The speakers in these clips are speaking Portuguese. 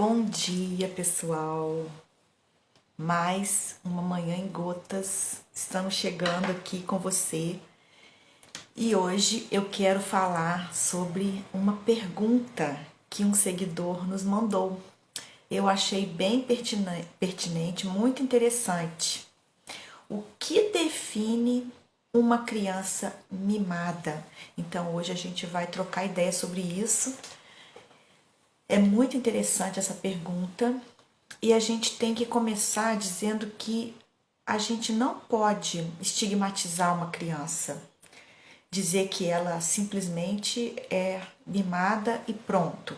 Bom dia, pessoal. Mais uma manhã em gotas. Estamos chegando aqui com você. E hoje eu quero falar sobre uma pergunta que um seguidor nos mandou. Eu achei bem pertinente, muito interessante. O que define uma criança mimada? Então hoje a gente vai trocar ideia sobre isso. É muito interessante essa pergunta e a gente tem que começar dizendo que a gente não pode estigmatizar uma criança, dizer que ela simplesmente é mimada e pronto.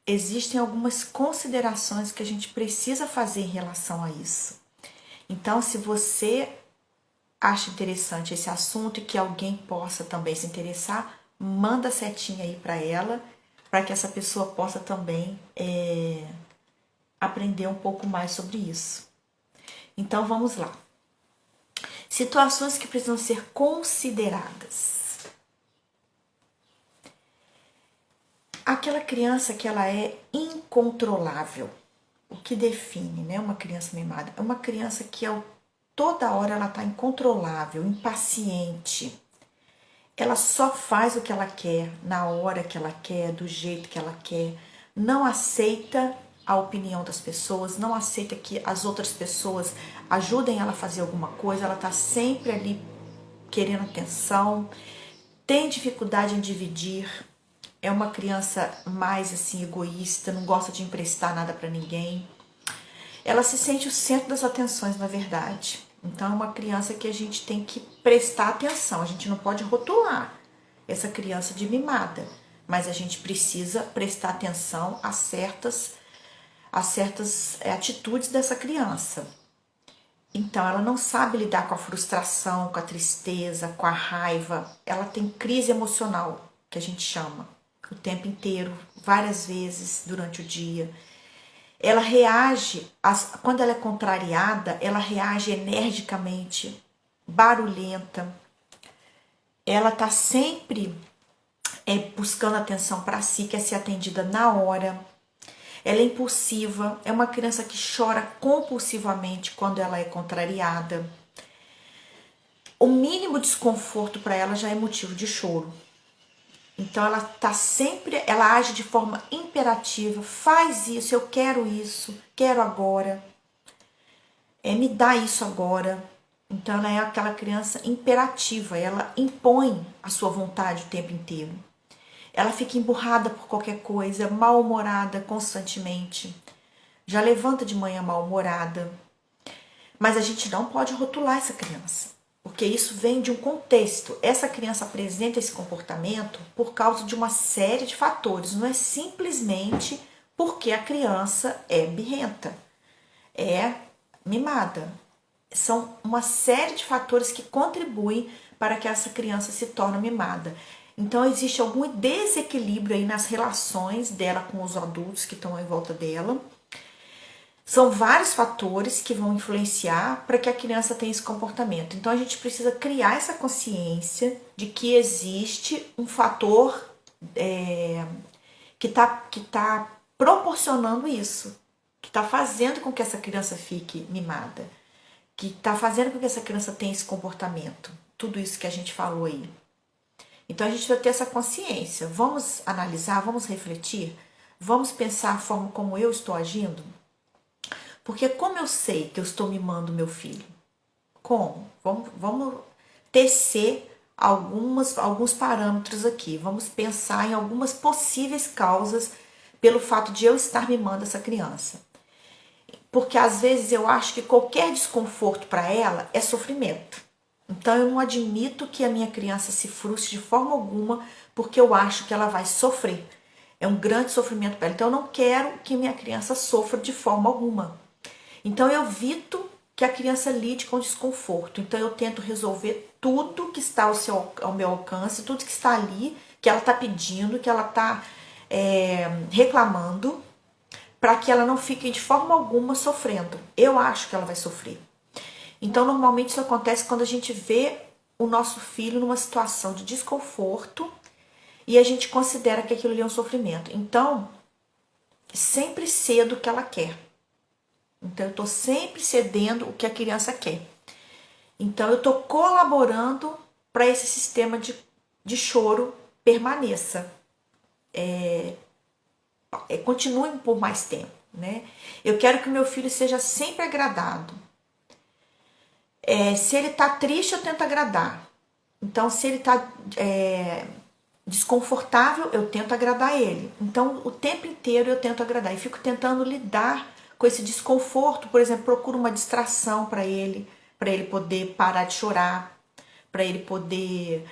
Existem algumas considerações que a gente precisa fazer em relação a isso. Então, se você acha interessante esse assunto e que alguém possa também se interessar, manda a setinha aí para ela, para que essa pessoa possa também aprender um pouco mais sobre isso. Então vamos lá. Situações que precisam ser consideradas. Aquela criança que ela é incontrolável. O que define, né, uma criança mimada? É uma criança que toda hora ela está incontrolável, impaciente. Ela só faz o que ela quer, na hora que ela quer, do jeito que ela quer. Não aceita a opinião das pessoas, não aceita que as outras pessoas ajudem ela a fazer alguma coisa. Ela está sempre ali querendo atenção, tem dificuldade em dividir. É uma criança mais assim egoísta, não gosta de emprestar nada para ninguém. Ela se sente o centro das atenções, na verdade. Então é uma criança que a gente tem que prestar atenção. A gente não pode rotular essa criança de mimada, mas a gente precisa prestar atenção a certas atitudes dessa criança. Então ela não sabe lidar com a frustração, com a tristeza, com a raiva. Ela tem crise emocional, que a gente chama, o tempo inteiro, várias vezes durante o dia. Ela reage, quando ela é contrariada, ela reage energicamente, barulhenta. Ela está sempre buscando atenção para si, quer ser atendida na hora. Ela é impulsiva, é uma criança que chora compulsivamente quando ela é contrariada. O mínimo desconforto para ela já é motivo de choro. Então ela age de forma imperativa, faz isso, eu quero isso, quero agora, me dá isso agora. Então ela é aquela criança imperativa, ela impõe a sua vontade o tempo inteiro. Ela fica emburrada por qualquer coisa, mal-humorada constantemente. Já levanta de manhã mal-humorada. Mas a gente não pode rotular essa criança, porque isso vem de um contexto. Essa criança apresenta esse comportamento por causa de uma série de fatores. Não é simplesmente porque a criança é birrenta, é mimada. São uma série de fatores que contribuem para que essa criança se torne mimada. Então existe algum desequilíbrio aí nas relações dela com os adultos que estão em volta dela. São vários fatores que vão influenciar para que a criança tenha esse comportamento. Então a gente precisa criar essa consciência de que existe um fator que tá proporcionando isso, que está fazendo com que essa criança fique mimada, que está fazendo com que essa criança tenha esse comportamento. Tudo isso que a gente falou aí. Então a gente vai ter essa consciência. Vamos analisar, vamos refletir, vamos pensar a forma como eu estou agindo. Porque como eu sei que eu estou mimando meu filho? Como? Vamos tecer alguns parâmetros aqui. Vamos pensar em algumas possíveis causas pelo fato de eu estar mimando essa criança. Porque às vezes eu acho que qualquer desconforto para ela é sofrimento. Então eu não admito que a minha criança se frustre de forma alguma porque eu acho que ela vai sofrer. É um grande sofrimento para ela. Então eu não quero que minha criança sofra de forma alguma. Então eu evito que a criança lide com desconforto. Então eu tento resolver tudo que está ao meu alcance, tudo que está ali, que ela está pedindo, que ela está reclamando, para que ela não fique de forma alguma sofrendo. Eu acho que ela vai sofrer. Então normalmente isso acontece quando a gente vê o nosso filho numa situação de desconforto e a gente considera que aquilo ali é um sofrimento. Então sempre cedo o que ela quer. Então eu estou sempre cedendo o que a criança quer. Então eu estou colaborando para esse sistema de choro permaneça, continue por mais tempo, né? Eu quero que o meu filho seja sempre agradado. Se ele tá triste, eu tento agradar. Então, se ele tá desconfortável, eu tento agradar ele. Então, o tempo inteiro eu tento agradar e fico tentando lidar com esse desconforto. Por exemplo, procuro uma distração para ele poder parar de chorar, para ele poder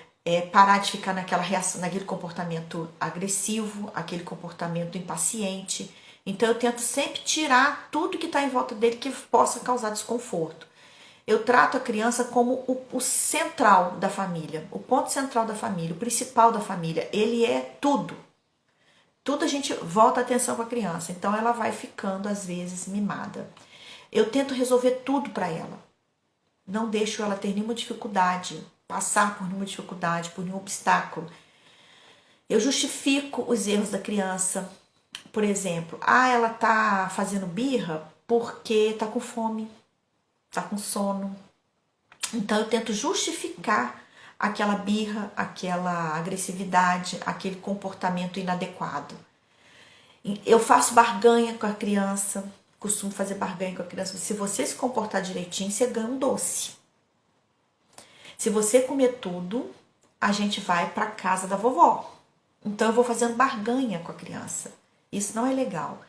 parar de ficar naquela reação, naquele comportamento agressivo, aquele comportamento impaciente. Então, eu tento sempre tirar tudo que está em volta dele que possa causar desconforto. Eu trato a criança como o central da família, o ponto central da família, o principal da família. Ele é tudo. Tudo a gente volta a atenção para a criança. Então ela vai ficando, às vezes, mimada. Eu tento resolver tudo para ela. Não deixo ela ter nenhuma dificuldade, passar por nenhuma dificuldade, por nenhum obstáculo. Eu justifico os erros da criança. Por exemplo, ela tá fazendo birra porque tá com fome, tá com sono. Então eu tento justificar aquela birra, aquela agressividade, aquele comportamento inadequado. Eu faço barganha com a criança, costumo fazer barganha com a criança. Se você se comportar direitinho, você ganha um doce. Se você comer tudo, a gente vai para casa da vovó. Então eu vou fazendo barganha com a criança. Isso não é legal.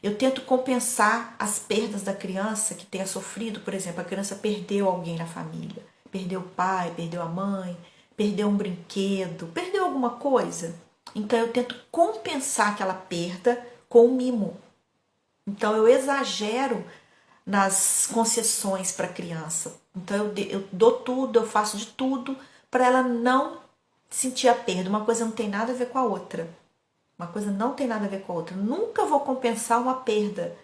Eu tento compensar as perdas da criança que tenha sofrido. Por exemplo, a criança perdeu alguém na família. Perdeu o pai, perdeu a mãe, perdeu um brinquedo, perdeu alguma coisa. Então eu tento compensar aquela perda com um mimo. Então eu exagero nas concessões para a criança. Então eu dou tudo, eu faço de tudo para ela não sentir a perda. Uma coisa não tem nada a ver com a outra. Uma coisa não tem nada a ver com a outra. Nunca vou compensar uma perda.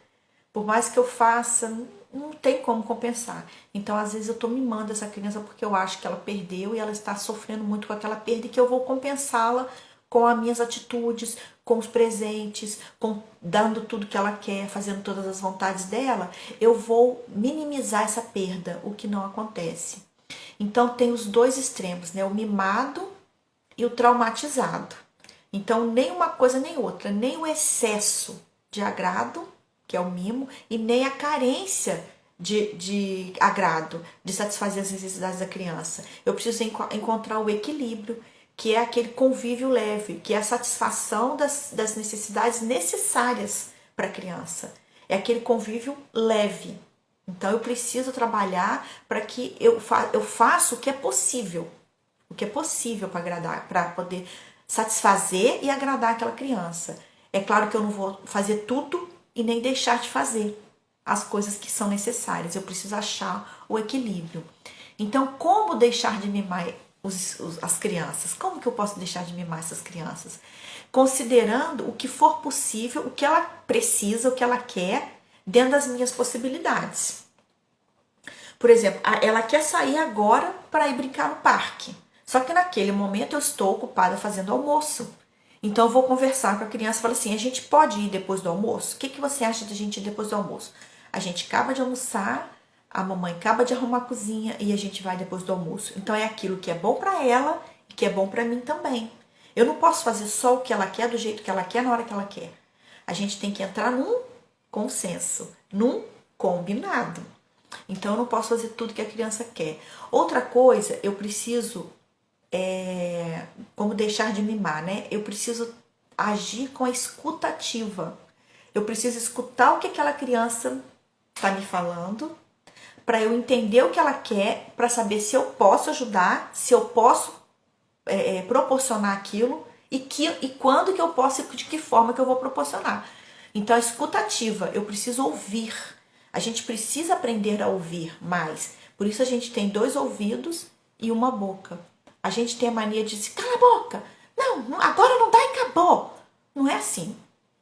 Por mais que eu faça, não tem como compensar. Então, às vezes, eu estou mimando essa criança porque eu acho que ela perdeu e ela está sofrendo muito com aquela perda e que eu vou compensá-la com as minhas atitudes, com os presentes, dando tudo que ela quer, fazendo todas as vontades dela. Eu vou minimizar essa perda, o que não acontece. Então, tem os dois extremos, né? O mimado e o traumatizado. Então, nem uma coisa nem outra, nem o excesso de agrado, que é o mimo, e nem a carência de agrado, de satisfazer as necessidades da criança. Eu preciso encontrar o equilíbrio, que é aquele convívio leve, que é a satisfação das necessidades necessárias para a criança. É aquele convívio leve. Então, eu preciso trabalhar para que eu faça o que é possível. O que é possível para agradar, para poder satisfazer e agradar aquela criança. É claro que eu não vou fazer tudo e nem deixar de fazer as coisas que são necessárias. Eu preciso achar o equilíbrio. Então, como deixar de mimar as crianças? Como que eu posso deixar de mimar essas crianças? Considerando o que for possível, o que ela precisa, o que ela quer, dentro das minhas possibilidades. Por exemplo, ela quer sair agora para ir brincar no parque. Só que naquele momento eu estou ocupada fazendo almoço. Então eu vou conversar com a criança e falo assim, a gente pode ir depois do almoço? O que você acha de a gente ir depois do almoço? A gente acaba de almoçar, a mamãe acaba de arrumar a cozinha e a gente vai depois do almoço. Então é aquilo que é bom para ela e que é bom para mim também. Eu não posso fazer só o que ela quer, do jeito que ela quer, na hora que ela quer. A gente tem que entrar num consenso, num combinado. Então eu não posso fazer tudo que a criança quer. Outra coisa, eu preciso como deixar de mimar, né? Eu preciso agir com a escuta ativa. Eu preciso escutar o que aquela criança está me falando, para eu entender o que ela quer, para saber se eu posso ajudar, se eu posso proporcionar aquilo e quando que eu posso e de que forma que eu vou proporcionar. Então, a escuta ativa, eu preciso ouvir. A gente precisa aprender a ouvir mais. Por isso a gente tem 2 ouvidos e uma boca. A gente tem a mania de dizer, cala a boca. Não, agora não dá e acabou. Não é assim.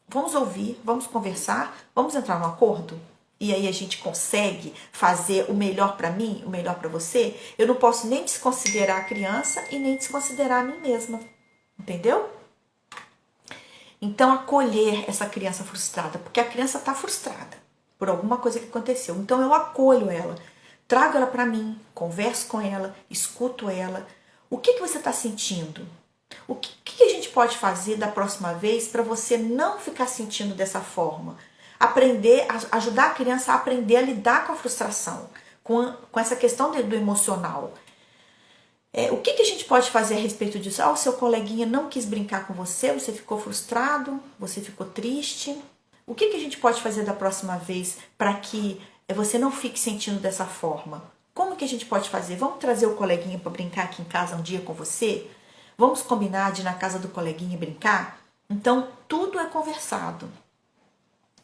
Vamos ouvir, vamos conversar, vamos entrar num acordo. E aí a gente consegue fazer o melhor para mim, o melhor para você. Eu não posso nem desconsiderar a criança e nem desconsiderar a mim mesma. Entendeu? Então, acolher essa criança frustrada, porque a criança está frustrada por alguma coisa que aconteceu. Então, eu acolho ela, trago ela para mim, converso com ela, escuto ela. O que você está sentindo? O que a gente pode fazer da próxima vez para você não ficar sentindo dessa forma? Aprender, ajudar a criança a aprender a lidar com a frustração, com essa questão do emocional. O que a gente pode fazer a respeito disso? O seu coleguinha não quis brincar com você, você ficou frustrado, você ficou triste. O que a gente pode fazer da próxima vez para que você não fique sentindo dessa forma? Como que a gente pode fazer? Vamos trazer o coleguinha para brincar aqui em casa um dia com você? Vamos combinar de ir na casa do coleguinha brincar? Então, tudo é conversado.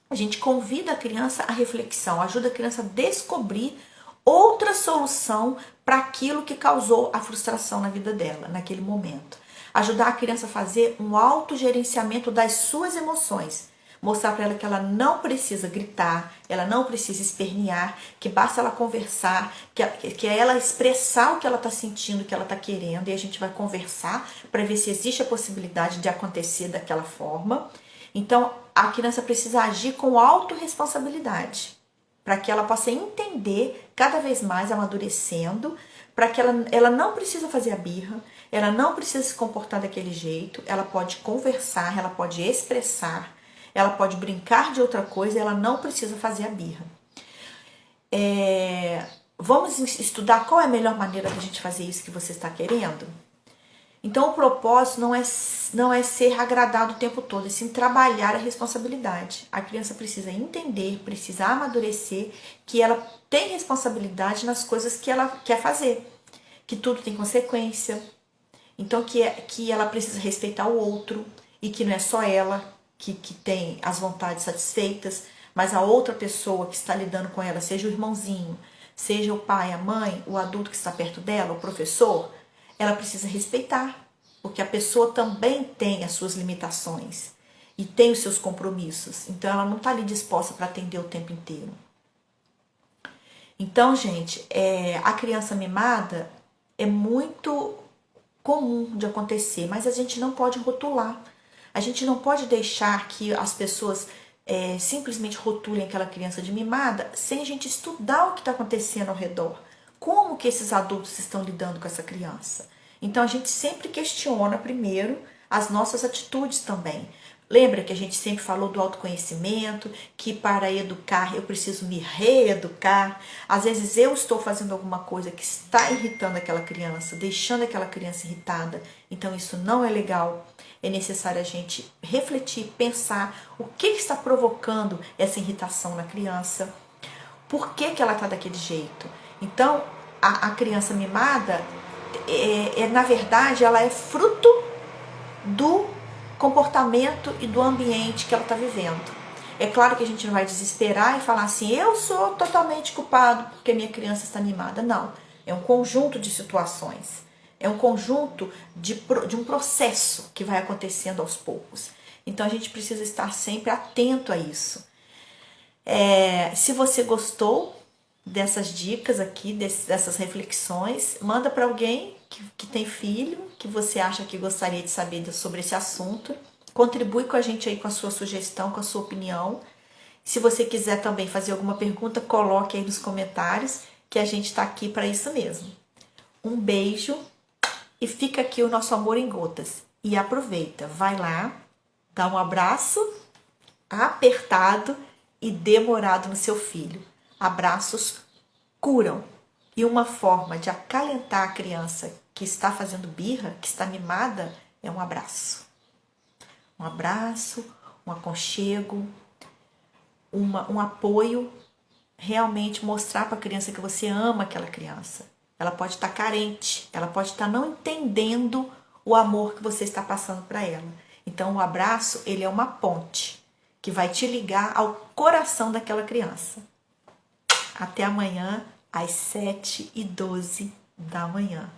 A gente convida a criança à reflexão, ajuda a criança a descobrir outra solução para aquilo que causou a frustração na vida dela, naquele momento. Ajudar a criança a fazer um autogerenciamento das suas emoções. Mostrar para ela que ela não precisa gritar, ela não precisa espernear, que basta ela conversar, que é ela expressar o que ela está sentindo, o que ela está querendo, e a gente vai conversar para ver se existe a possibilidade de acontecer daquela forma. Então, a criança precisa agir com autorresponsabilidade, para que ela possa entender cada vez mais, amadurecendo, para que ela não precisa fazer a birra, ela não precisa se comportar daquele jeito, ela pode conversar, ela pode expressar, ela pode brincar de outra coisa, ela não precisa fazer a birra. Vamos estudar qual é a melhor maneira da gente fazer isso que você está querendo? Então, o propósito não é ser agradado o tempo todo, é sim trabalhar a responsabilidade. A criança precisa entender, precisa amadurecer que ela tem responsabilidade nas coisas que ela quer fazer, que tudo tem consequência. Então, que ela precisa respeitar o outro e que não é só ela que tem as vontades satisfeitas, mas a outra pessoa que está lidando com ela, seja o irmãozinho, seja o pai, a mãe, o adulto que está perto dela, o professor, ela precisa respeitar, porque a pessoa também tem as suas limitações e tem os seus compromissos. Então, ela não está ali disposta para atender o tempo inteiro. Então, gente, a criança mimada é muito comum de acontecer, mas a gente não pode rotular. A gente não pode deixar que as pessoas simplesmente rotulem aquela criança de mimada sem a gente estudar o que está acontecendo ao redor. Como que esses adultos estão lidando com essa criança? Então, a gente sempre questiona primeiro as nossas atitudes também. Lembra que a gente sempre falou do autoconhecimento, que para educar eu preciso me reeducar. Às vezes eu estou fazendo alguma coisa que está irritando aquela criança, deixando aquela criança irritada. Então, isso não é legal. É necessário a gente refletir, pensar o que está provocando essa irritação na criança. Por que ela está daquele jeito? Então, a criança mimada, na verdade, ela é fruto do comportamento e do ambiente que ela está vivendo. É claro que a gente não vai desesperar e falar assim, eu sou totalmente culpado porque minha criança está mimada. Não, é um conjunto de situações. É um conjunto de um processo que vai acontecendo aos poucos. Então, a gente precisa estar sempre atento a isso. Se você gostou dessas dicas aqui, dessas reflexões, manda para alguém que tem filho, que você acha que gostaria de saber sobre esse assunto. Contribui com a gente aí com a sua sugestão, com a sua opinião. Se você quiser também fazer alguma pergunta, coloque aí nos comentários, que a gente está aqui para isso mesmo. Um beijo e fica aqui o nosso amor em gotas. E aproveita, vai lá, dá um abraço apertado e demorado no seu filho. Abraços curam. E uma forma de acalentar a criança que está fazendo birra, que está mimada, é um abraço. Um abraço, um aconchego, um apoio. Realmente mostrar para a criança que você ama aquela criança. Ela pode estar carente, ela pode estar não entendendo o amor que você está passando para ela. Então, o abraço, ele é uma ponte que vai te ligar ao coração daquela criança. Até amanhã, às 7h12 da manhã.